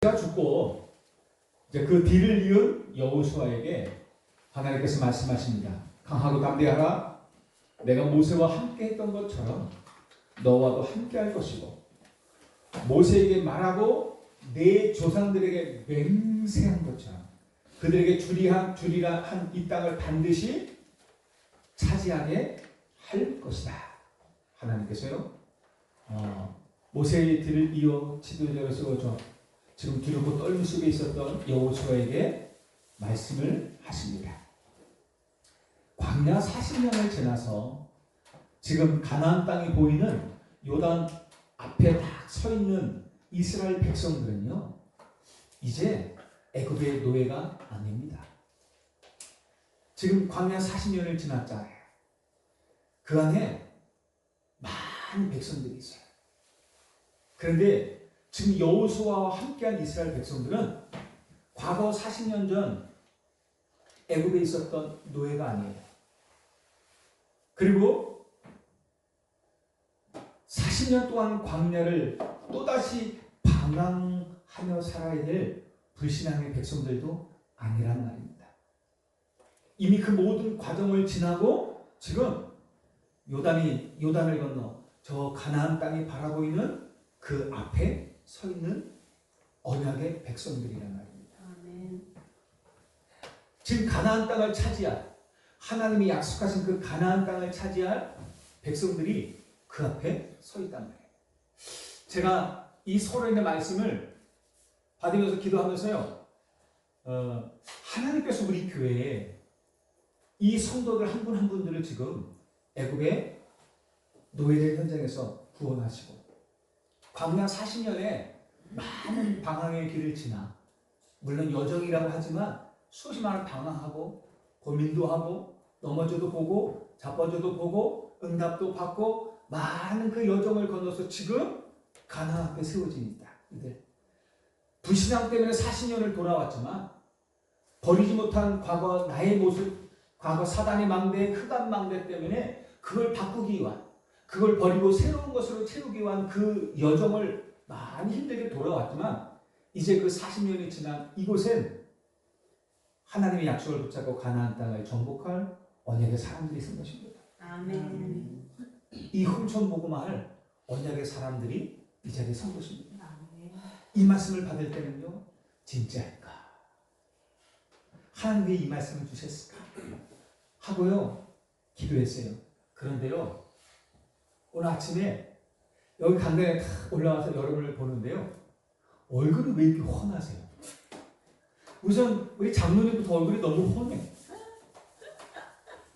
가 죽고 이제 그 뒤를 이은 여호수아에게 하나님께서 말씀하십니다. 강하고 담대하라. 내가 모세와 함께 했던 것처럼 너와도 함께 할 것이고 모세에게 말하고 내 조상들에게 맹세한 것처럼 그들에게 주리라 한 이 땅을 반드시 차지하게 할 것이다. 하나님께서요. 모세의 뒤를 이어 지도자로 세워줘 지금 두렵고 떨림 속에 있었던 여호수아에게 말씀을 하십니다. 광야 40년을 지나서 지금 가나안 땅이 보이는 요단 앞에 딱 서 있는 이스라엘 백성들은요, 이제 애굽의 노예가 아닙니다. 지금 광야 40년을 지났잖아요. 그 안에 많은 백성들이 있어요. 그런데 지금 여호수아와 함께한 이스라엘 백성들은 과거 40년 전 애굽에 있었던 노예가 아니에요. 그리고 40년 동안 광야를 또다시 방황하며 살아야 될 불신앙의 백성들도 아니란 말입니다. 이미 그 모든 과정을 지나고 지금 요단을 건너 저 가나안 땅이 바라보이는 그 앞에 서 있는 언약의 백성들이란 말입니다. 아멘. 지금 가나안 땅을 차지할 하나님이 약속하신 그 가나안 땅을 차지할 백성들이 그 앞에 서 있단 말이에요. 제가 이 서론의 말씀을 받으면서 기도하면서요, 하나님께서 우리 교회에 이 성도들 한 분 한 분들을 지금 애굽의 노예된 현장에서 구원하시고 광야 40년에 많은 방황의 길을 지나 물론 여정이라고 하지만 수십 많은 방황하고 고민도 하고 넘어져도 보고 자빠져도 보고 응답도 받고 많은 그 여정을 건너서 지금 가나안 앞에 세워집니다. 이들 불신앙 때문에 40년을 돌아왔지만 버리지 못한 과거 나의 모습, 과거 사단의 망대, 흑암 망대 때문에 그걸 바꾸기 위한, 그걸 버리고 새로운 것으로 채우기 위한 그 여정을 많이 힘들게 돌아왔지만 이제 그 40년이 지난 이곳엔 하나님의 약속을 붙잡고 가나안 땅을 정복할 언약의 사람들이 선 것입니다. 아멘. 이 흠촌 복음할 언약의 사람들이 이 자리에 선 것입니다. 아멘. 이 말씀을 받을 때는요, 진짜일까? 하나님 왜 이 말씀을 주셨을까? 하고요, 기도했어요. 그런데요, 오늘 아침에 여기 강단에 탁 올라와서 여러분을 보는데요, 얼굴이 왜 이렇게 훤하세요? 우선 우리 장로님부터 얼굴이 너무 훤해.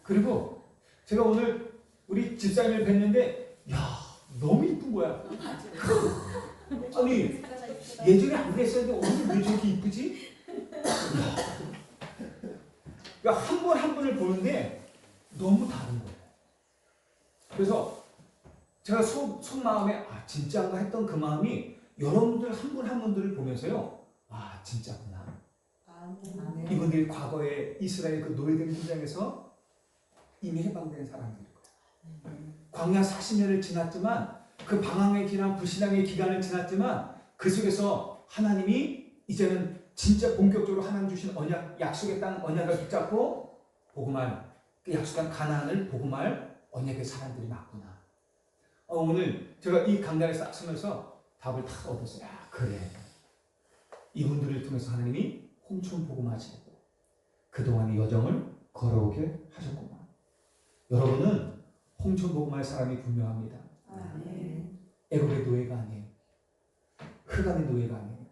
그리고 제가 오늘 우리 집사님을 뵀는데, 야, 너무 이쁜 거야. 아니, 예전에 안 그랬었는데 오늘 왜 저렇게 이쁘지? 그러니까 한 분 한 분을 보는데 너무 다른 거예요. 그래서 제가 속마음에 진짜인가 했던 그 마음이 여러분들 한 분 한 분들을 보면서요, 진짜구나. 아멘. 이분들이 과거에 이스라엘 그 노예된 현장에서 이미 해방된 사람들일 거예요. 광야 40년을 지났지만 그 방황의 기간, 불신앙의 기간을 지났지만 그 속에서 하나님이 이제는 진짜 본격적으로 하나님 주신 언약, 약속의 땅 언약을 붙잡고 복음할, 그 약속한 가나안을 복음할 언약의 사람들이 맞구나. 오늘 제가 이 강단에 싹 서면서 답을 다 얻었어요. 그래. 이분들을 통해서 하나님이 홍천 복음하시고 그동안의 여정을 걸어오게 하셨구나. 여러분은 홍천 복음할 사람이 분명합니다. 아멘. 애굽의 노예가 아니에요. 흑암의 노예가 아니에요.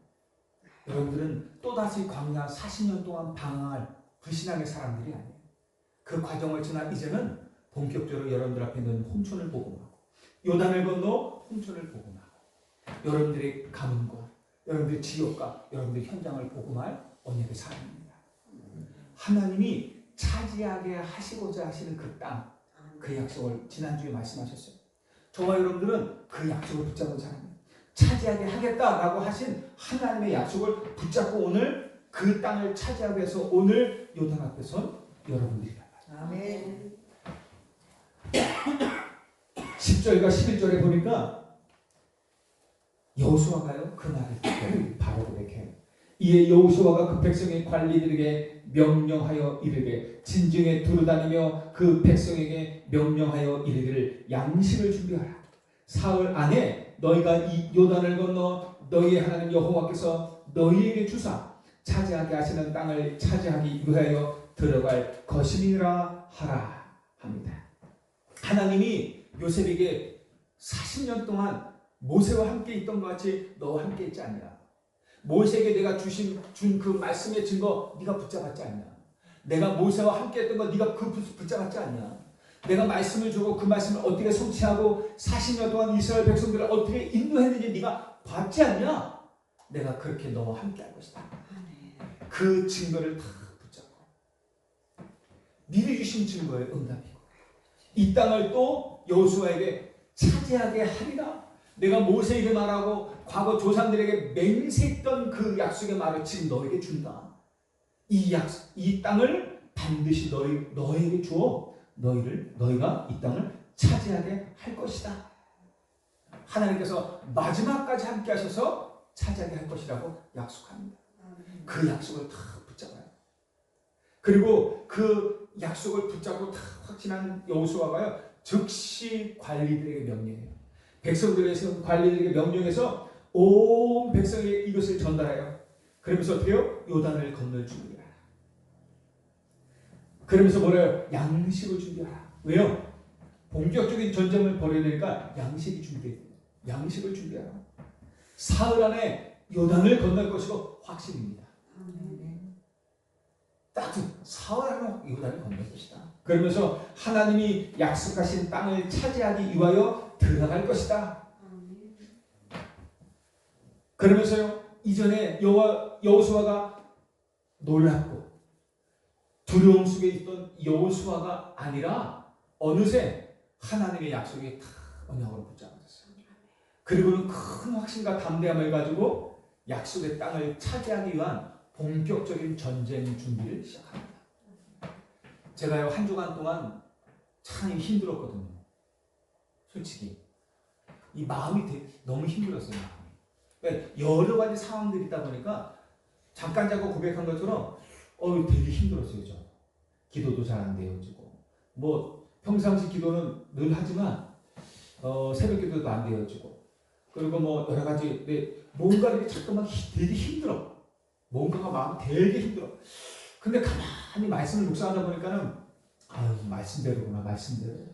여러분들은 또다시 광야 40년 동안 방황할 불신앙의 사람들이 아니에요. 그 과정을 지나 이제는 본격적으로 여러분들 앞에 있는 홍천을 복음하고 요단을 건너 홍천을 복음하고 여러분들의 가문과 여러분들의 지역과 여러분들의 현장을 복음할 언약의 사람입니다. 하나님이 차지하게 하시고자 하시는 그 땅, 그 약속을 지난주에 말씀하셨어요. 저와 여러분들은 그 약속을 붙잡은 사람입니다. 차지하게 하겠다라고 하신 하나님의 약속을 붙잡고 오늘 그 땅을 차지하기 위해서 오늘 요단 앞에 선 여러분들이란 말이에요. 아멘. 10절과 11절에 보니까 여호수아가요 그 말을 듣고 바로 고백해요. 이에 여호수아가 그 백성의 관리들에게 명령하여 이르되 진중에 두루다니며 그 백성에게 명령하여 이르기를 양식을 준비하라. 사흘 안에 너희가 이 요단을 건너 너희의 하나님 여호와께서 너희에게 주사 차지하게 하시는 땅을 차지하기 위하여 들어갈 것임이라 하라 합니다. 하나님이 요셉에게 40년 동안 모세와 함께 있던 것 같이 너와 함께 있지 않냐. 모세에게 내가 준 그 말씀의 증거 네가 붙잡았지 않냐. 내가 모세와 함께 했던 거 네가 그 붙잡았지 않냐. 내가 말씀을 주고 그 말씀을 어떻게 성취하고 40년 동안 이스라엘 백성들을 어떻게 인도했는지 네가 봤지 않냐. 내가 그렇게 너와 함께 할 것이다. 그 증거를 다 붙잡고 미리 주신 증거의 응답이고 이 땅을 또 여호수아에게 차지하게 하리라. 내가 모세에게 말하고 과거 조상들에게 맹세했던 그 약속의 말을 지금 너에게 준다. 이 땅을 반드시 너에게 주어 너희가 이 땅을 차지하게 할 것이다. 하나님께서 마지막까지 함께 하셔서 차지하게 할 것이라고 약속합니다. 그 약속을 다 붙잡아요. 그리고 그 약속을 붙잡고 다 확신한 여호수아가요 즉시 관리들에게 명령해요. 백성들에게 관리들에게 명령해서 온 백성에게 이것을 전달해요. 그러면서 어떻게 해요? 요단을 건널 준비하라. 그러면서 뭐래요? 양식을 준비하라. 왜요? 본격적인 전쟁을 벌여야 되니까 양식이 준비해야 돼요. 양식을 준비하라. 사흘 안에 요단을 건널 것이고 확신입니다. 딱 사흘 안에 요단을 건널 것이다. 그러면서 하나님이 약속하신 땅을 차지하기 위하여 들어갈 것이다. 그러면서요 이전에 여호수아가 놀랍고 두려움 속에 있던 여호수아가 아니라 어느새 하나님의 약속에 다 언약으로 붙잡아졌어요. 그리고는 큰 확신과 담대함을 가지고 약속의 땅을 차지하기 위한 본격적인 전쟁 준비를 시작합니다. 제가요 한 주간 동안 참 힘들었거든요. 솔직히 이 마음이 너무 힘들었어요. 그러니까 여러 가지 상황들이 있다 보니까 잠깐 고백한 것처럼 되게 힘들었어요. 저 기도도 잘 안 되어지고 뭐 평상시 기도는 늘 하지만 새벽 기도도 안 되어지고 그리고 뭐 여러 가지 뭔가 이렇게 자꾸만 되게 힘들어. 뭔가가 마음이 되게 힘들어. 근데 가만히 말씀을 묵상하다 보니까는 말씀대로구나. 말씀대로.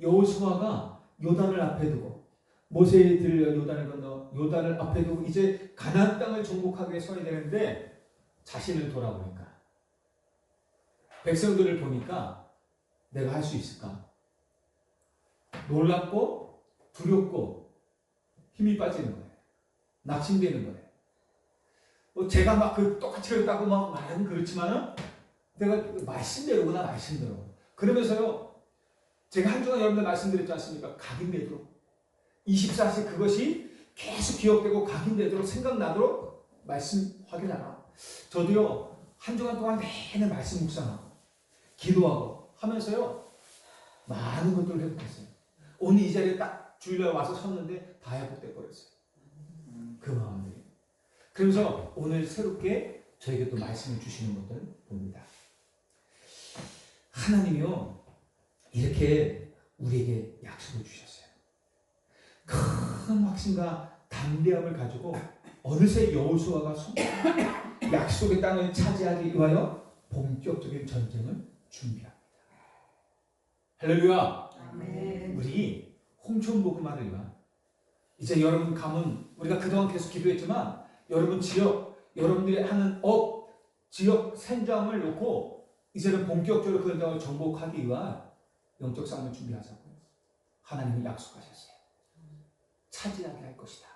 여호수아가 요단을 앞에 두고 모세에 들려 요단을 건너 요단을 앞에 두고 이제 가나안 땅을 정복하게 서야 되는데 자신을 돌아보니까 백성들을 보니까 내가 할 수 있을까? 놀랍고 두렵고 힘이 빠지는 거예요. 낙심되는 거예요. 제가 막 똑같이 했다고 막 말하면 그렇지만은 내가 말씀대로구나. 말씀대로. 그러면서요 제가 한 주간 여러분들 말씀드렸지 않습니까? 각인되도록 24시 그것이 계속 기억되고 각인되도록 생각나도록 말씀 확인하라. 저도요 한 주간 동안 내내 말씀 묵상하고 기도하고 하면서요 많은 것들을 회복했어요. 오늘 이 자리에 딱 주일날 와서 섰는데 다 회복돼 버렸어요. 그 마음들이. 그래서 오늘 새롭게 저에게 또 말씀을 주시는 것들 봅니다. 하나님이요 이렇게 우리에게 약속을 주셨어요. 큰 확신과 담대함을 가지고 어느새 여호수아가 약속의 땅을 차지하기 위하여 본격적인 전쟁을 준비합니다. 할렐루야. 아멘. 우리 홍천복음화를 위한 이제 여러분 가문 우리가 그동안 계속 기도했지만 여러분 지역 여러분들이 하는 지역 생장을 놓고 이제는 본격적으로 그 현장을 정복하기 위한 영적 싸움을 준비하자고요. 하나님이 약속하셨어요. 차지하게 할 것이다.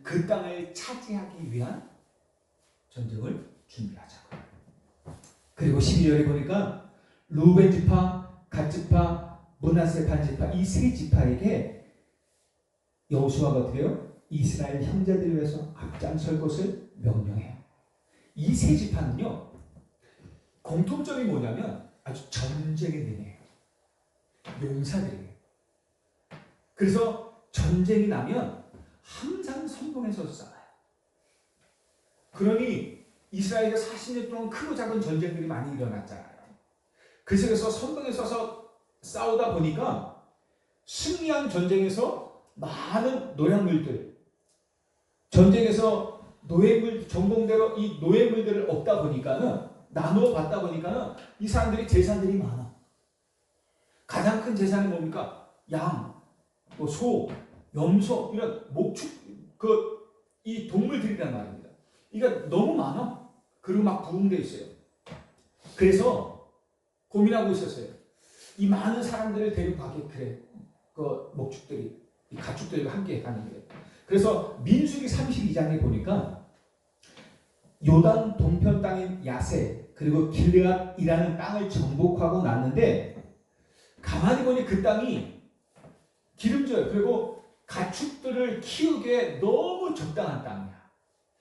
그 땅을 차지하기 위한 전쟁을 준비하자고요. 그리고 12절에 보니까 루벤 지파, 갓 지파, 므낫세 반 지파 이 세 지파에게 여호수아가 어떻게 해요? 이스라엘 형제들을 위해서 앞장설 것을 명령해요. 이 세 지파는요 공통점이 뭐냐면 아주 전쟁의 능이에요. 용사들이에요. 그래서 전쟁이 나면 항상 선봉에 서서 싸워요. 그러니 이스라엘에 40년 동안 크고 작은 전쟁들이 많이 일어났잖아요. 그래서 선봉에 서서 싸우다 보니까 승리한 전쟁에서 많은 노약물들, 전쟁에서 노예물, 전공대로 이 노예물들을 얻다 보니까는, 나누어 받다 보니까는 이 사람들이 재산들이 많아. 가장 큰 재산이 뭡니까? 양, 또 소, 염소, 이런 목축, 이 동물들이란 말입니다. 그러니까 너무 많아. 그리고 막 부흥되어 있어요. 그래서 고민하고 있었어요. 이 많은 사람들을 데려가게, 그래. 그 목축들이, 이 가축들과 함께 가는 거예요. 그래서 민수기 32장에 보니까 요단 동편 땅인 야세, 그리고 길르앗이라는 땅을 정복하고 났는데, 가만히 보니 그 땅이 기름져요. 그리고 가축들을 키우기에 너무 적당한 땅이야.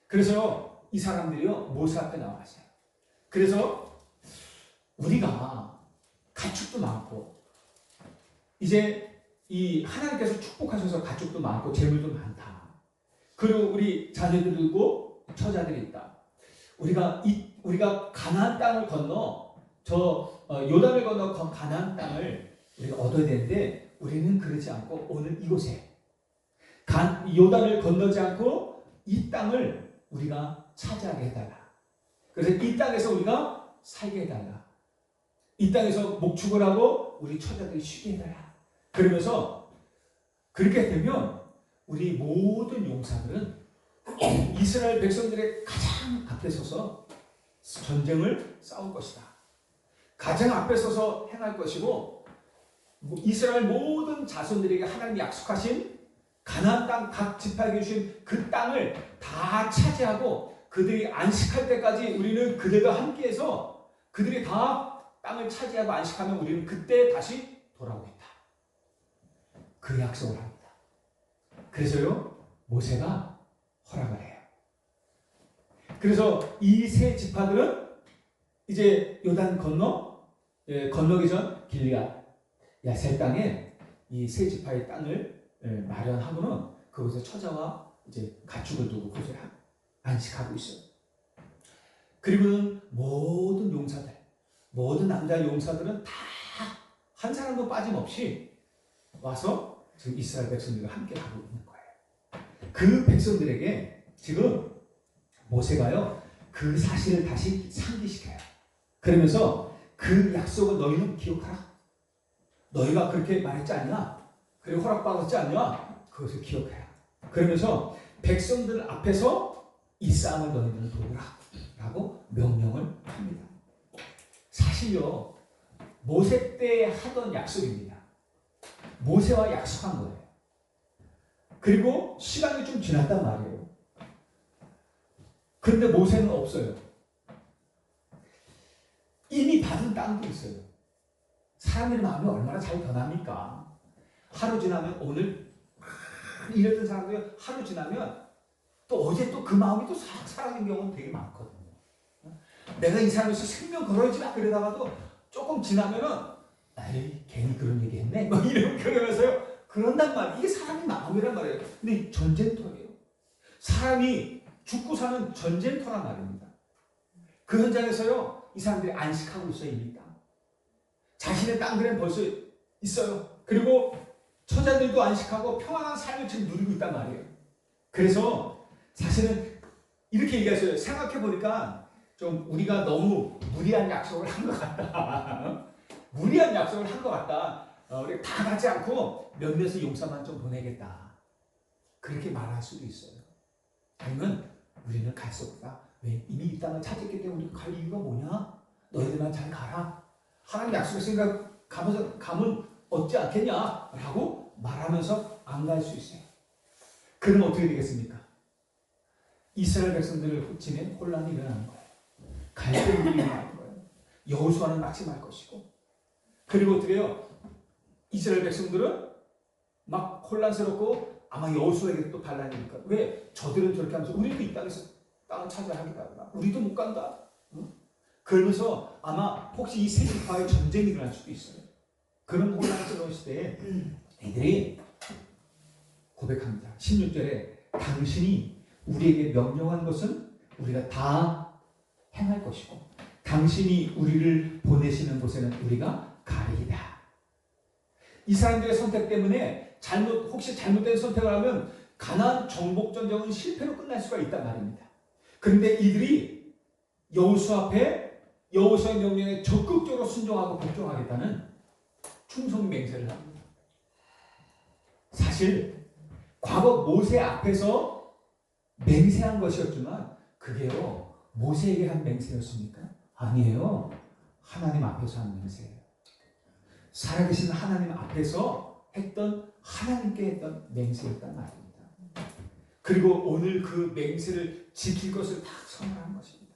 그래서 이 사람들이요, 모세 앞에 나왔어요. 그래서 우리가 가축도 많고, 이제 이 하나님께서 축복하셔서 가축도 많고 재물도 많다. 그리고 우리 자녀들도 처자들이 있다. 우리가 가나안 땅을 건너 요단을 건너 가나안 땅을 우리가 얻어야 되는데, 우리는 그러지 않고 오늘 이곳에 요단을 건너지 않고 이 땅을 우리가 차지하게 해달라. 그래서 이 땅에서 우리가 살게 해달라. 이 땅에서 목축을 하고 우리 처자들이 쉬게 해달라. 그러면서 그렇게 되면 우리 모든 용사들은 이스라엘 백성들의 가장 앞에 서서 전쟁을 싸울 것이다. 가장 앞에 서서 행할 것이고, 이스라엘 모든 자손들에게 하나님이 약속하신 가나안 땅 각 지파에게 주신 그 땅을 다 차지하고 그들이 안식할 때까지 우리는 그들과 함께해서, 그들이 다 땅을 차지하고 안식하면 우리는 그때 다시 돌아오겠다. 그 약속을 합니다. 그래서요, 모세가 허락을 해요. 그래서 이 세 지파들은 이제 요단 건너기 전 길르앗 야셀 땅에 이 세 지파의 땅을 마련하고는 그곳에 처자와 이제 가축을 두고 그곳에 안식하고 있어요. 그리고는 모든 용사들, 모든 남자 용사들은 다 한 사람도 빠짐없이 와서 지금 이스라엘 백성들과 함께 하고 있는 거예요. 그 백성들에게 지금 모세가요, 그 사실을 다시 상기시켜요. 그러면서 그 약속을 너희는 기억하라. 너희가 그렇게 말했지 않냐? 그리고 허락받았지 않냐? 그것을 기억해라. 그러면서 백성들 앞에서 이 싸움을 너희들은 도우라 라고 명령을 합니다. 사실요, 모세 때 하던 약속입니다. 모세와 약속한 거예요. 그리고 시간이 좀 지났단 말이에요. 그런데 모세는 없어요. 이미 받은 땅도 있어요. 사람들의 마음이 얼마나 잘 변합니까? 하루 지나면 오늘 이랬던 사람들이 하루 지나면 또 어제 또 그 마음이 또 사라진 경우는 되게 많거든요. 내가 이 사람에서 생명 걸어야지 막 그러다가도 조금 지나면은 에이 괜히 그런 얘기 했네 막 그러면서요 그런단 말이에요. 이게 사람의 마음이란 말이에요. 근데 전쟁터예요. 사람이 죽고 사는 전쟁터란 말입니다. 그 현장에서요 이 사람들이 안식하고 있어요. 이미 땅 자신의 땅들은 벌써 있어요. 그리고 처자들도 안식하고 평안한 삶을 지금 누리고 있단 말이에요. 그래서 사실은 이렇게 얘기했어요. 생각해보니까 좀 우리가 너무 무리한 약속을 한 것 같다. 무리한 약속을 한 것 같다. 우리 다 가지 않고 몇몇의 용사만 좀 보내겠다. 그렇게 말할 수도 있어요. 아니면 우리는 갈 수 없다. 왜? 이미 이 땅을 찾았기 때문에 우리가 갈 이유가 뭐냐? 너희들만 잘 가라. 하나님 약속했으니까 가면 얻지 않겠냐? 라고 말하면서 안 갈 수 있어요. 그럼 어떻게 되겠습니까? 이스라엘 백성들을 흩치는 혼란이 일어나는 거예요. 갈등이 일어나는 거예요. 여호수아는 낙심할 것이고, 그리고 어떻게 해요? 이스라엘 백성들은 막 혼란스럽고 아마 여호수아에게 또 반란이니까 왜 저들은 저렇게 하면서 우리도 이 땅에서 땅을 찾아야겠다. 우리도 못 간다. 응? 그러면서 아마 혹시 이 세 지파의 전쟁이 일어날 수도 있어요. 그런 혼란스러운 시대에 이들이 고백합니다. 16절에 당신이 우리에게 명령한 것은 우리가 다 행할 것이고 당신이 우리를 보내시는 곳에는 우리가 가리이다. 이 사람들의 선택 때문에 혹시 잘못된 선택을 하면 가나안 정복 전쟁은 실패로 끝날 수가 있단 말입니다. 그런데 이들이 여호수아 앞에 여호수아의 명령에 적극적으로 순종하고 복종하겠다는 충성 맹세를 합니다. 사실 과거 모세 앞에서 맹세한 것이었지만 그게요 모세에게 한 맹세였습니까? 아니에요. 하나님 앞에서 한 맹세예요. 살아계신 하나님 앞에서 하나님께 했던 맹세였단 말입니다. 그리고 오늘 그 맹세를 지킬 것을 다 선언한 것입니다.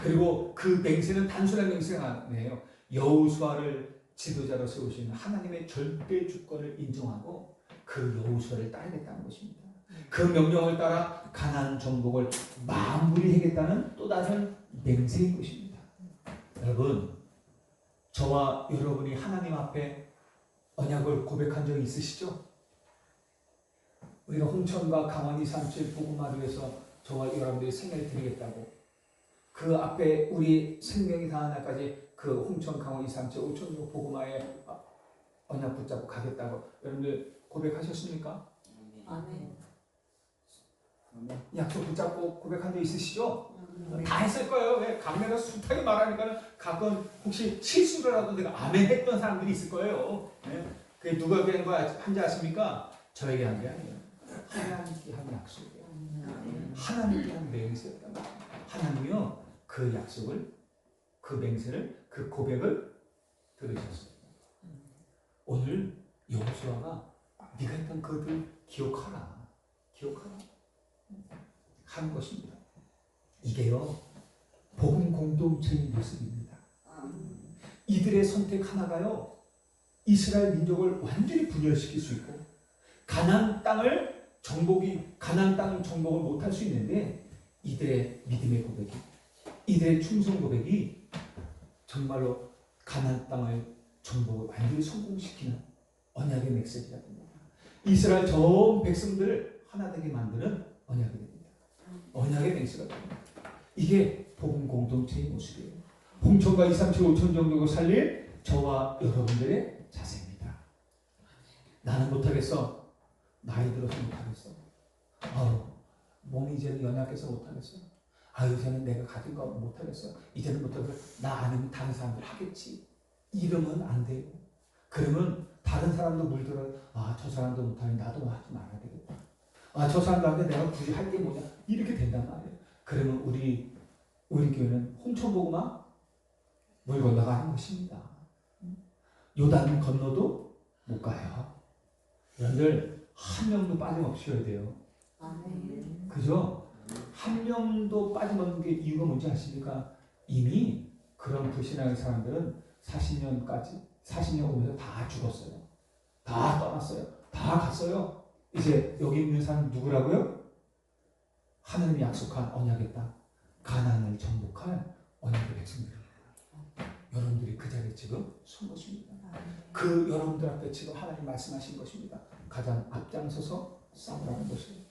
그리고 그 맹세는 단순한 맹세가 아니에요. 여호수아를 지도자로 세우신 하나님의 절대 주권을 인정하고 그 여호수아를 따르겠다는 것입니다. 그 명령을 따라 가나안 정복을 마무리하겠다는 또 다른 맹세인 것입니다. 여러분, 저와 여러분이 하나님 앞에 언약을 고백한 적이 있으시죠? 우리가 홍천과 강원이 산칠 복음화를 위해서 저와 여러분들이 생명을 드리겠다고 그 앞에 우리 생명이 다한 날까지 그 홍천 강원 이산칠 5천조 복음화에 언약 붙잡고 가겠다고 여러분들 고백하셨습니까? 아멘. 약속 붙잡고 고백한 적 있으시죠? 다 했을 거예요. 왜? 강내가 숱하게 말하니까 가끔 혹시 실수라도 내가 아멘 했던 사람들이 있을 거예요. 네? 그게 누구에게 한 거 한지 아십니까? 저에게 한 게 아니에요. 하나님께 한 약속이에요. 하나님께 한 맹세였단 말이에요. 하나님이요 그 약속을, 그 맹세를, 그 고백을 들으셨어요. 오늘 여호수아가 네가 했던 그들 기억하라 하는 것입니다. 이게요 복음 공동체의 모습입니다. 이들의 선택 하나가요 이스라엘 민족을 완전히 분열시킬 수 있고 가나안 땅을 정복을 못할 수 있는데 이들의 믿음의 고백이, 이들의 충성 고백이 정말로 가나안 땅을 정복을 완전히 성공시키는 언약의 메시지가 됩니다. 이스라엘 전 백성들을 하나 되게 만드는 언약이 됩니다. 언약의 맹세가 됩니다. 이게 복음 공동체의 모습이에요. 홍천과 2, 3, 7, 5천 정도로 살릴 저와 여러분들의 자세입니다. 나는 못하겠어. 나이 들어서 못하겠어. 몸이 이제는 연약해서 못하겠어. 이제는 내가 가진 거 못하겠어. 이제는 못하겠어. 나 아니면 다른 사람들 하겠지. 이러면 안 돼요. 그러면 다른 사람도 물들어 저 사람도 못하니 나도 하지 말아야 되겠다. 저 사람들한테 내가 굳이 할 게 뭐냐. 이렇게 된단 말이에요. 그러면 우리 교회는 홍천복음화 물 건너가는 것입니다. 요단 건너도 못 가요. 여러분들 한 명도 빠짐없이 해야 돼요. 아멘. 그죠? 한 명도 빠짐없는 게 이유가 뭔지 아십니까? 이미 그런 불신앙의 사람들은 40년 오면서 다 죽었어요. 다 떠났어요. 다 갔어요. 이제 여기 있는 사람 누구라고요? 하나님이 약속한 언약의 땅 가나안을 정복할 언약의 백성들입니다. 여러분들이 그 자리에 지금 선 것입니다. 그 여러분들 앞에 지금 하나님 말씀하신 것입니다. 가장 앞장서서 싸우라는 것이에요.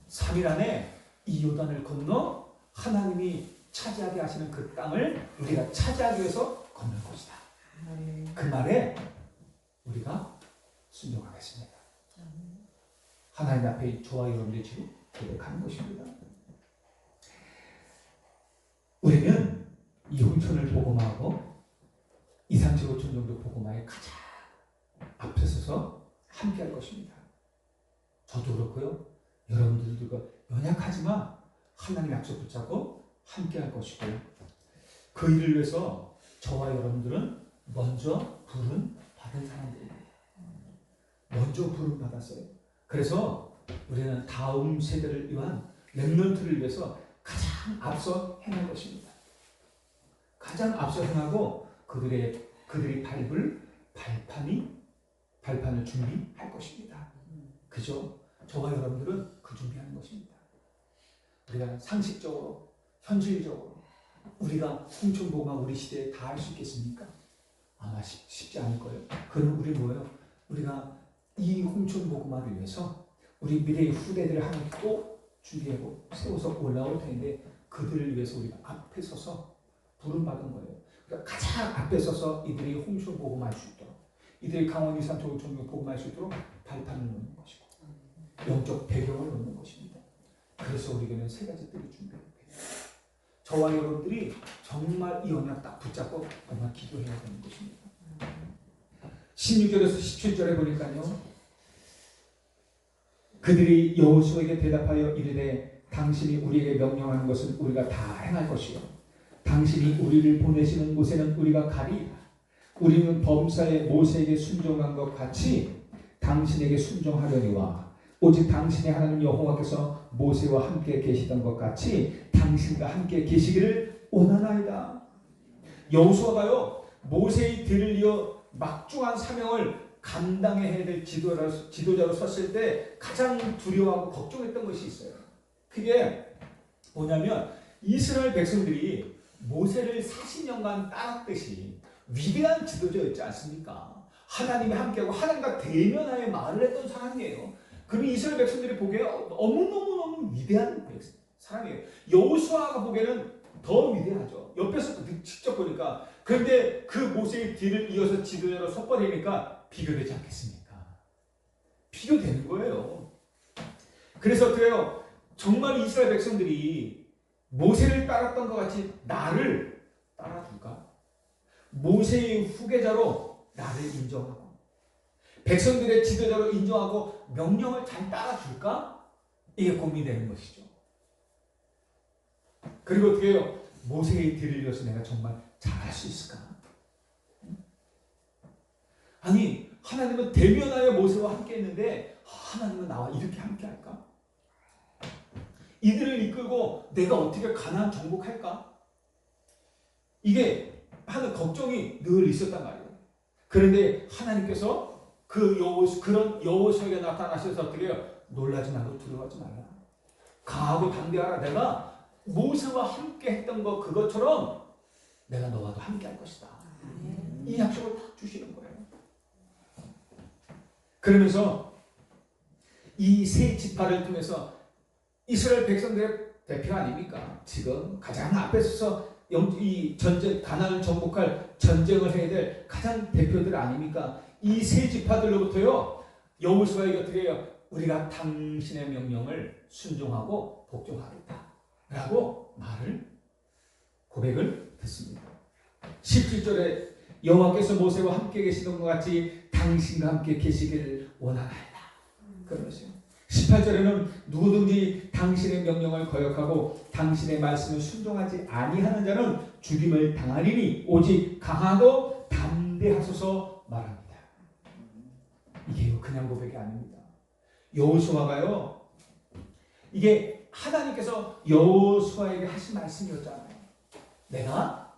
3일 안에 이 요단을 건너 하나님이 차지하게 하시는 그 땅을 우리가 차지하기 위해서 건널 것이다. 그 말에 우리가 순종하겠습니다. 하나님 앞에 저와 여러분들이 지금 고백하는 것입니다. 우리는 이 홍천을 복음화하고 2, 3, 7, 5천 정도 복음화에 가장 앞에 서서 함께 할 것입니다. 저도 그렇고요. 여러분들도 연약하지만 하나님 약속 붙잡고 함께 할 것이고 그 일을 위해서 저와 여러분들은 먼저 부름 받은 사람들입니다. 먼저 부름 받았어요. 그래서 우리는 다음 세대를 위한 렘넌트를 위해서 가장 앞서 행할 것입니다. 가장 앞서 행하고 그들이 밟을 발판을 준비할 것입니다. 그죠? 저와 여러분들은 그 준비하는 것입니다. 우리가 상식적으로, 현실적으로 우리가 홍천복음화 우리 시대에 다 할 수 있겠습니까? 아마 쉽지 않을 거예요. 그럼 우리 뭐예요? 우리가 이 홍천복음화를 위해서 우리 미래의 후대들을 하나님 또 준비하고 세워서 올라올 텐데 그들을 위해서 우리가 앞에 서서 부름받은 거예요. 그러니까 가장 앞에 서서 이들이 홍수 복음할 수 있도록, 이들이 강원 2, 3, 초 종교 복음할 수 있도록 발판을 놓는 것이고 영적 배경을 놓는 것입니다. 그래서 우리에게는 세 가지 뜰이 준비되어 있어요. 저와 여러분들이 정말 이 언약 딱 붙잡고 정말 기도해야 되는 것입니다. 16절에서 17절에 보니까요, 그들이 여호수아에게 대답하여 이르되 당신이 우리에게 명령하는 것은 우리가 다 행할 것이요 당신이 우리를 보내시는 곳에는 우리가 가리이다. 우리는 범사에 모세에게 순종한 것 같이 당신에게 순종하려니와 오직 당신의 하나님 여호와께서 모세와 함께 계시던 것 같이 당신과 함께 계시기를 원하나이다. 여호수아가요, 모세의 뒤를 이어 막중한 사명을 감당해야 될 지도자로 섰을 때 가장 두려워하고 걱정했던 것이 있어요. 그게 뭐냐면 이스라엘 백성들이 모세를 40년간 따랐듯이 위대한 지도자였지 않습니까? 하나님이 함께하고 하나님과 대면하여 말을 했던 사람이에요. 그럼 이스라엘 백성들이 보기에 너무너무 위대한 사람이에요. 여호수아가 보기에는 더 위대하죠. 옆에서 직접 보니까. 그런데 그 모세의 뒤를 이어서 지도자로 섰버리니까 비교되지 않겠습니까? 비교되는 거예요. 그래서 어때요? 정말 이스라엘 백성들이 모세를 따랐던 것 같이 나를 따라줄까? 모세의 후계자로 나를 인정하고 백성들의 지도자로 인정하고 명령을 잘 따라줄까? 이게 고민되는 것이죠. 그리고 어떻게 해요? 모세의 뒤를 이어서 내가 정말 잘할 수 있을까? 아니, 하나님은 대면하여 모세와 함께 했는데 하나님은 나와 이렇게 함께 할까? 이들을 이끌고 내가 어떻게 가나안 정복할까? 이게 하는 걱정이 늘 있었단 말이에요. 그런데 하나님께서 그런 여호수아에게 나타나셔서 어떻게 해요? 놀라지 말고 두려워하지 말라. 강하고 담대하라. 내가 모세와 함께 했던 거 그것처럼 내가 너와도 함께 할 것이다. 이 약속을 딱 주시는 거예요. 그러면서 이 세 지파를 통해서 이스라엘 백성들의 대표 아닙니까? 지금 가장 앞에 서서 이 전쟁, 가나안을 정복할 전쟁을 해야 될 가장 대표들 아닙니까? 이 세 지파들로부터요, 여호수아에게 어떻게 해요? 우리가 당신의 명령을 순종하고 복종하겠다 라고 고백을 했습니다. 17절에 여호와께서 모세와 함께 계시던 것 같이 당신과 함께 계시기를 원하나이다. 그러면서요. 18절에는 누구든지 당신의 명령을 거역하고 당신의 말씀을 순종하지 아니하는 자는 죽임을 당하리니 오직 강하고 담대하소서 말합니다. 이게 그냥 고백이 아닙니다. 여호수아가요, 이게 하나님께서 여호수아에게 하신 말씀이었잖아요. 내가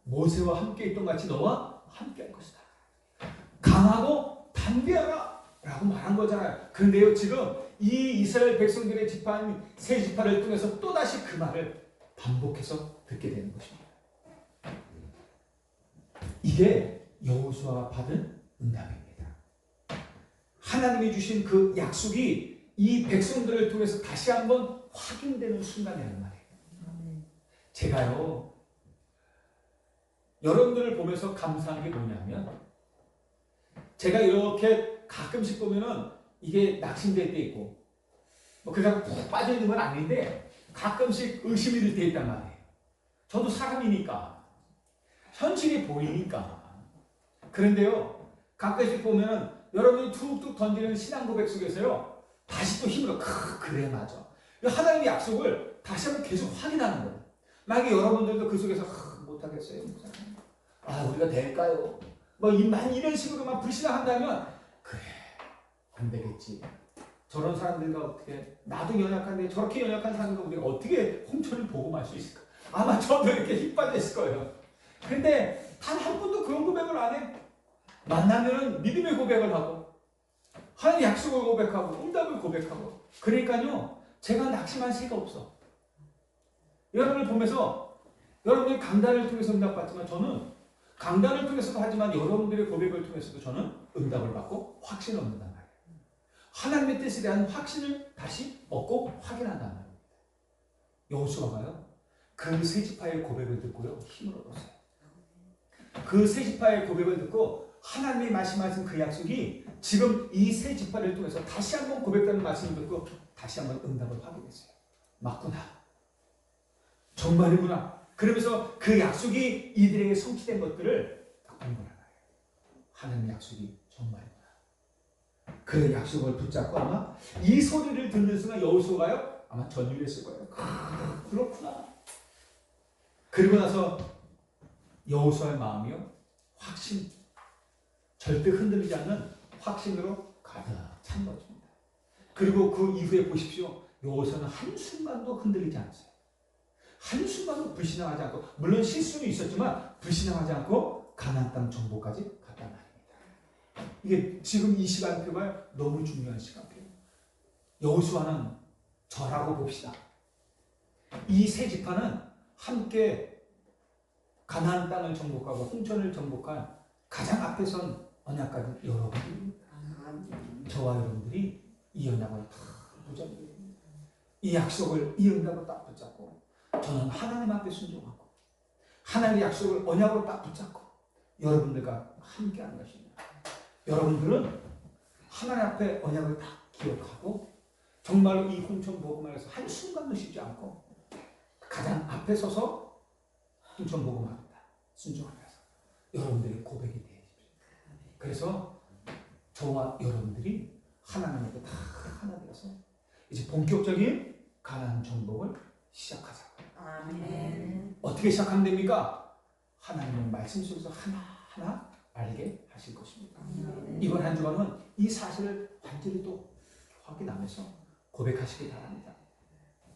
모세와 함께 있던 같이 너와 함께 할 것이다. 강하고 담대하라 라고 말한 거잖아요. 그런데요, 지금 이 이스라엘 백성들의 지파인 세 지파를 통해서 또다시 그 말을 반복해서 듣게 되는 것입니다. 이게 여호수아가 받은 응답입니다. 하나님이 주신 그 약속이 이 백성들을 통해서 다시 한번 확인되는 순간이라는 말이에요. 제가요, 여러분들을 보면서 감사한 게 뭐냐면, 제가 이렇게 가끔씩 보면은 이게 낙심될 때 있고, 그냥 푹 빠져 있는 건 아닌데 가끔씩 의심이 들 때 있단 말이에요. 저도 사람이니까, 현실이 보이니까. 그런데요, 가끔씩 보면은 여러분이 툭툭 던지는 신앙 고백 속에서요, 다시 또 힘으로 그래 맞아. 하나님의 약속을 다시 한번 계속 확인하는 거예요. 만약에 여러분들도 그 속에서 못하겠어요. 우리가 될까요? 이런 식으로만 불신앙한다면 그래 안 되겠지. 저런 사람들과 어떻게, 나도 연약한데 저렇게 연약한 사람과 우리가 어떻게 홍천을 복음할 수 있을까? 아마 저도 이렇게 힘 빠져 있을 거예요. 근데 단 한 번도 그런 고백을 안 해. 만나면 믿음의 고백을 하고 하나님 약속을 고백하고 응답을 고백하고. 그러니까요, 제가 낙심할 새가 없어. 여러분을 보면서 여러분이 강단을 통해서 응답받지만 저는 강단을 통해서도 하지만 여러분들의 고백을 통해서도 저는 응답을 받고 확신을 얻는단 말이에요. 하나님의 뜻에 대한 확신을 다시 얻고 확인한다는 말입니다. 여호수아가요, 그 세 지파의 고백을 듣고요, 힘을 얻었어요. 그 세 지파의 고백을 듣고 하나님이 말씀하신 그 약속이 지금 이 세 지파를 통해서 다시 한번 고백되는 말씀을 듣고 다시 한번 응답을 확인했어요. 맞구나. 정말이구나. 그러면서 그 약속이 이들에게 성취된 것들을 딱 본 거예요. 하나님의 약속이 정말이구나. 그 약속을 붙잡고 아마 이 소리를 듣는 순간 여호수아가요, 아마 전율했을 거예요. 그렇구나. 그리고 나서 여호수아의 마음이요, 확신, 절대 흔들리지 않는 확신으로 가득 찬 것입니다. 그리고 그 이후에 보십시오. 여호수아는 한순간도 흔들리지 않았어요. 한순간도 불신앙하지 않고, 물론 실수는 있었지만 불신앙하지 않고 가나안 땅 정복까지 갔단 말입니다. 이게 지금 이 시간표가 너무 중요한 시간표예요. 여호수아는 저라고 봅시다. 이 세 지파는 함께 가나안 땅을 정복하고 홍천을 정복한 가장 앞에 선 언약가는 여러분입니다. 저와 여러분들이 이 언약을 다 붙잡고, 이 약속을, 이 응답을 딱 붙잡고, 저는 하나님 앞에 순종하고 하나님의 약속을 언약으로 딱 붙잡고 여러분들과 함께하는 것입니다. 여러분들은 하나님 앞에 언약을 딱 기억하고 정말로 이 홍천 복음에서 한순간도 쉬지 않고 가장 앞에 서서 홍천 복음합니다. 순종하면서 여러분들의 고백이 되십시오. 그래서 저와 여러분들이 하나님 앞에 다 하나 되어서 이제 본격적인 가나안 정복을 시작하자고요. 아멘. 어떻게 시작하면 됩니까? 하나님의 말씀 속에서 하나하나 알게 하실 것입니다. 이번 한 주간은 이 사실을 완전히 또 확인하면서 고백하시기 바랍니다.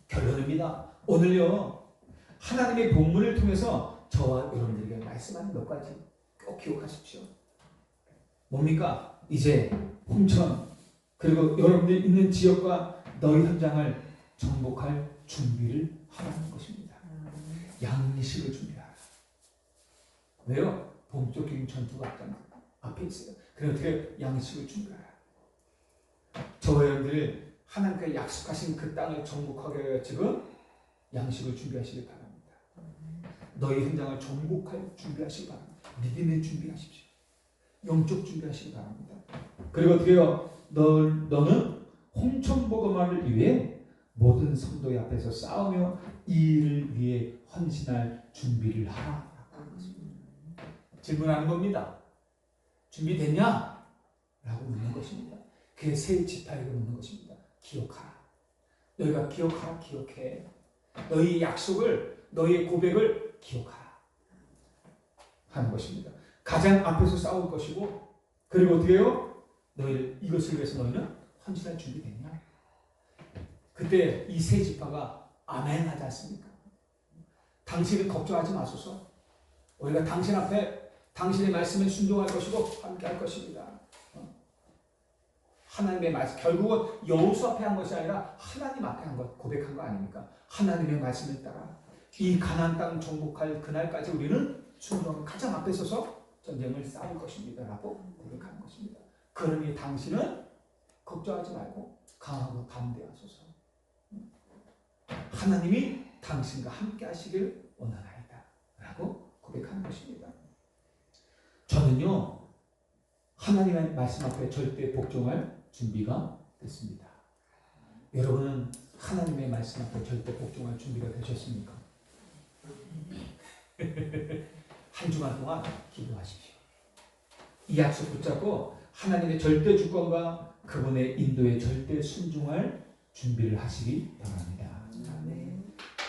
결론입니다. 오늘요, 하나님의 본문을 통해서 저와 여러분들에게 말씀하는 몇 가지 꼭 기억하십시오. 뭡니까? 이제 홍천 그리고 여러분들이 있는 지역과 너희 현장을 정복할 준비를 하라는 것입니다. 양식을 준비하라. 왜요? 본격적인 전투가 앞에 있어요. 그래서 어떻게 양식을 준비하라. 저와 여러분들 하나님께 약속하신 그 땅을 정복하기 위해 지금 양식을 준비하시기 바랍니다. 너희 현장을 정복할 준비하시기 바랍니다. 믿음의 준비하십시오. 영적 준비하시기 바랍니다. 그리고 어떻게 해요? 너는 홍천복음화를 위해 모든 성도의 앞에서 싸우며 이 일을 위해 헌신할 준비를 하라. 질문하는 겁니다. 준비됐냐? 라고 묻는 것입니다. 그게 세 지파에게 묻는 것입니다. 기억하라. 너희가 기억하라, 기억해. 너희 약속을, 너희의 고백을 기억하라. 하는 것입니다. 가장 앞에서 싸울 것이고, 그리고 어떻게 해요? 너희를 이것을 위해서 너희는 헌신할 준비됐냐? 그때 이 세 지파가 아멘 하지 않습니까? 당신은 걱정하지 마소서. 우리가 당신 앞에 당신의 말씀에 순종할 것이고 함께 할 것입니다. 하나님의 말씀, 결국은 여호수 앞에 한 것이 아니라 하나님 앞에 한 것, 고백한 거 아닙니까? 하나님의 말씀을 따라 이 가나안 땅 정복할 그날까지 우리는 순종하고 가장 앞에 서서 전쟁을 싸울 것입니다 라고 고백하는 것입니다. 그러니 당신은 걱정하지 말고 강하고 담대하소서. 하나님이 당신과 함께 하시길 원하나이다 라고 고백하는 것입니다. 저는요, 하나님의 말씀 앞에 절대 복종할 준비가 됐습니다. 여러분은 하나님의 말씀 앞에 절대 복종할 준비가 되셨습니까? 한 주간 동안 기도하십시오. 이 약속 붙잡고 하나님의 절대 주권과 그분의 인도에 절대 순종할 준비를 하시기 바랍니다.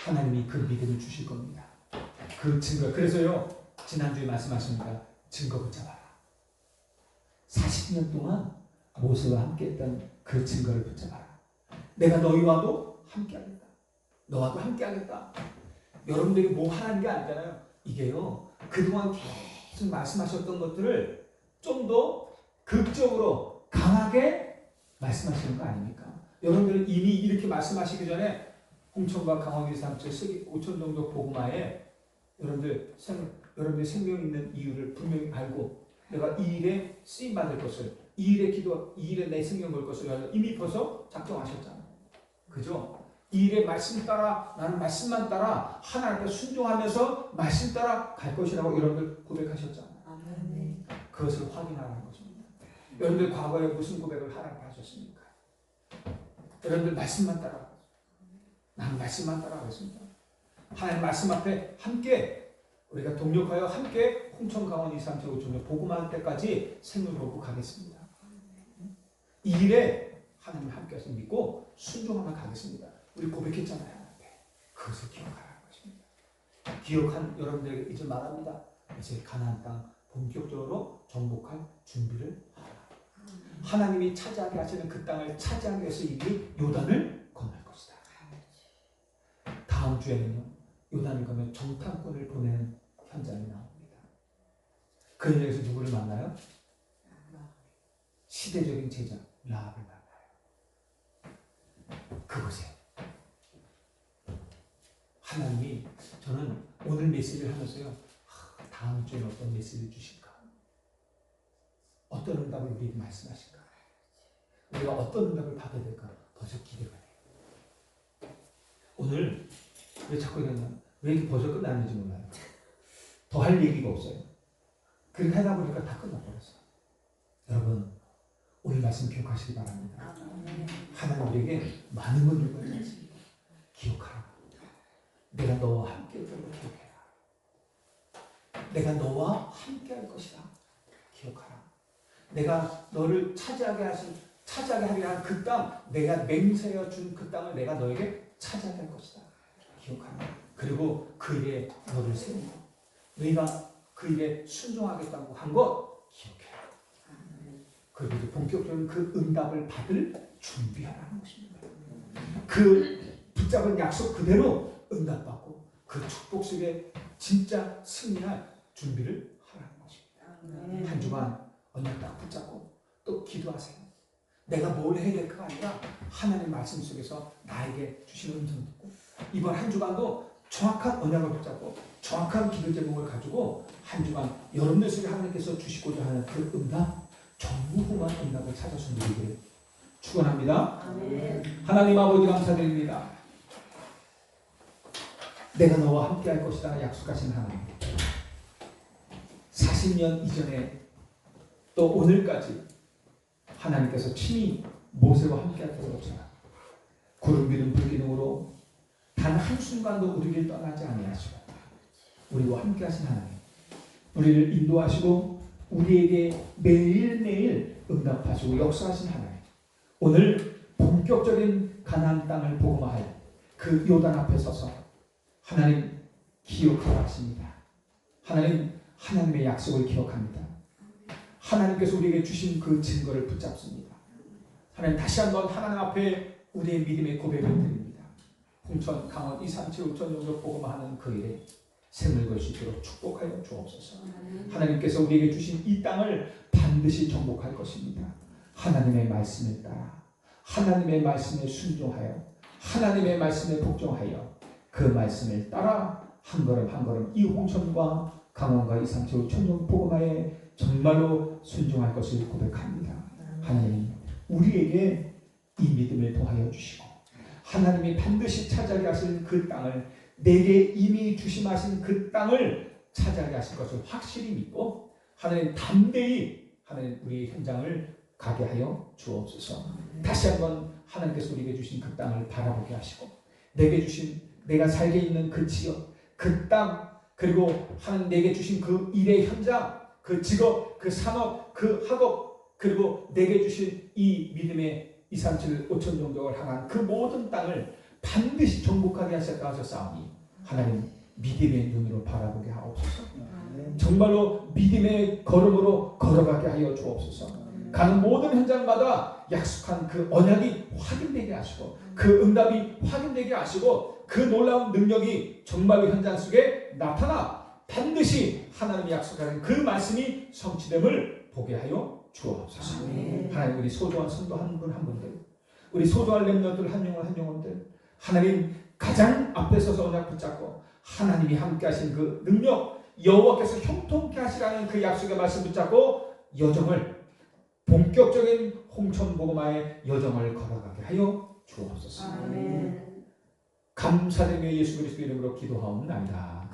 하나님이 그 믿음을 주실 겁니다. 그 증거. 그래서요, 지난주에 말씀하십니다. 증거 붙잡아라. 40년 동안 모세와 함께했던 그 증거를 붙잡아라. 내가 너희와도 함께하겠다. 너와도 함께하겠다. 여러분들이 뭐 하라는 게 아니잖아요. 이게요, 그동안 계속 말씀하셨던 것들을 좀 더 극적으로 강하게 말씀하시는 거 아닙니까? 여러분들은 이미 이렇게 말씀하시기 전에 홍천과 강원도 5천 정도 복음화에 여러분들 생명 있는 이유를 분명히 알고 내가 이 일에 쓰임받을 것을 이 일에 기도, 이 일에 내 생명 걸 것을 이미 벌써 작정하셨잖아요. 그죠? 이 일에 말씀 따라, 나는 말씀만 따라 하나님께 순종하면서 말씀 따라 갈 것이라고 여러분들 고백하셨잖아요. 아멘. 그것을 확인하라는 것입니다. 여러분들 과거에 무슨 고백을 하라고 하셨습니까? 여러분들 말씀만 따라, 나는 말씀만 따라 하겠습니다. 하나님 말씀 앞에 함께 우리가 동력하여 함께 홍천 강원 2, 3, 7, 5천 복음할 때까지 생을 걸고 가겠습니다. 이 일에 하나님 함께 하시면 믿고 순종하며 가겠습니다. 우리 고백했잖아요. 그것을 기억하라는 것입니다. 기억한 여러분들에게 이제 말합니다. 이제 가나안 땅 본격적으로 정복할 준비를 하라. 하나님이 차지하게 하시는 그 땅을 차지하기 위해서 이미 요단을 건널 것이다. 다음 주에는요, 요단을 건너 정탐꾼을 보내는 현장이 나옵니다. 그 현장에서 누구를 만나요? 시대적인 제자 라합을 만나요. 그곳에 하나님이, 저는 오늘 메시지를 하면서요, 다음 주에는 어떤 메시지를 주실까? 어떤 응답을 우리에게 말씀하실까? 우리가 어떤 응답을 받아야 될까? 벌써 기대가 돼요. 오늘 왜 자꾸 이러냐? 왜 이렇게 벌써 끝났는지 몰라요. 더 할 얘기가 없어요. 그렇게 하다 보니까 다 끝나버렸어요. 여러분, 오늘 말씀 기억하시기 바랍니다. 하나님 우리에게 많은 걸 요구하지. 기억하라. 내가 너와 함께 할 걸 기억해라. 내가 너와 함께 할 것이다. 기억하라. 내가 너를 차지하게 하게 한 그 땅, 내가 맹세하여 준 그 땅을 내가 너에게 차지하게 할 것이다. 기억하라. 그리고 그 일에 너를 세우고 너희가 그 일에 순종하겠다고 한 것 기억해라. 그리고 이제 본격적인 그 응답을 받을 준비하라는 것입니다. 그 붙잡은 약속 그대로 응답받고 그 축복 속에 진짜 승리할 준비를 하라는 것입니다. 한 주간 언약 딱 붙잡고 또 기도하세요. 내가 뭘 해야 될까 아니라 하나님의 말씀 속에서 나에게 주신 음성 듣고 이번 한 주간도 정확한 언약을 붙잡고 정확한 기도 제목을 가지고 한 주간 여러분들 속에 하나님께서 주시고자 하는 그 응답, 전무후무한 응답을 찾아서 누리기를 축원합니다. 하나님 아버지 감사드립니다. 내가 너와 함께 할 것이다 약속하신 하나님, 40년 이전에 또 오늘까지 하나님께서 친히 모세와 함께 하셨던 것처럼 구름 기둥 불 기둥으로 단 한순간도 우리를 떠나지 아니하시고 우리와 함께 하신 하나님, 우리를 인도하시고 우리에게 매일매일 응답하시고 역사하신 하나님, 오늘 본격적인 가나안 땅을 복음할 그 요단 앞에 서서 하나님 기억하라 하십니다. 하나님, 하나님의 약속을 기억합니다. 하나님께서 우리에게 주신 그 증거를 붙잡습니다. 하나님, 다시 한번 하나님 앞에 우리의 믿음의 고백을 드립니다. 홍천, 강원, 2, 3, 7, 5천 정도 복음하는 그 일에 생을 걸 수 있도록 축복하여 주옵소서. 하나님께서 우리에게 주신 이 땅을 반드시 정복할 것입니다. 하나님의 말씀을 따라 하나님의 말씀에 순종하여 하나님의 말씀에 복종하여 그 말씀을 따라 한 걸음 한 걸음 이 홍천과 강원과 2, 3, 7, 5천 정도 복음하에 정말로 순종할 것을 고백합니다. 하나님, 우리에게 이 믿음을 더하여 주시고 하나님이 반드시 차지하게 하실 그 땅을, 내게 이미 주심하신 그 땅을 차지하게 하실 것을 확실히 믿고 하나님 담대히 하나님 우리의 현장을 가게 하여 주옵소서. 다시 한번 하나님께서 우리에게 주신 그 땅을 바라보게 하시고 내게 주신, 내가 살게 있는 그 지역, 그 땅, 그리고 하나님 내게 주신 그 일의 현장, 그 직업, 그 산업, 그 학업, 그리고 내게 주신 이 믿음의 2, 3, 7, 5천 정도를 향한 그 모든 땅을 반드시 정복하게 하셨다 하셨사오니 하나님 믿음의 눈으로 바라보게 하옵소서. 정말로 믿음의 걸음으로 걸어가게 하여 주옵소서. 가는 모든 현장마다 약속한 그 언약이 확인되게 하시고 그 응답이 확인되게 하시고 그 놀라운 능력이 정말로 현장 속에 나타나 반드시 하나님이 약속하는 그 말씀이 성취됨을 보게 하여 주옵소서. 하나님, 우리 소중한 성도 한 분 한 분들, 우리 소중한 렘넌트들 한 영혼 한 영혼들, 하나님 가장 앞에 서서 언약 붙잡고 하나님이 함께 하신 그 능력, 여호와께서 형통케 하시라는 그 약속의 말씀 붙잡고 여정을 본격적인 홍천복음화의 여정을 걸어가게 하여 주옵소서. 아멘. 감사드리며 예수 그리스도 이름으로 기도하옵나이다.